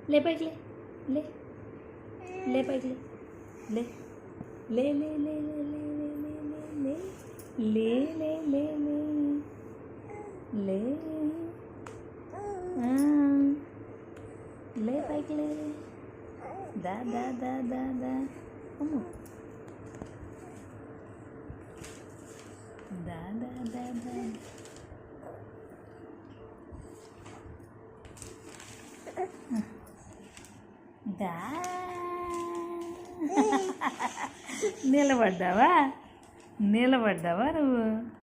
లే పైకి లే లే పైకి లే లే లే లే లే లే లే లే లే లే లే పైకి లే దా దా దా దా దా అమ్మో దా దా దా దా దా నిలబడ్డావా నిలబడ్డావా నువ్వు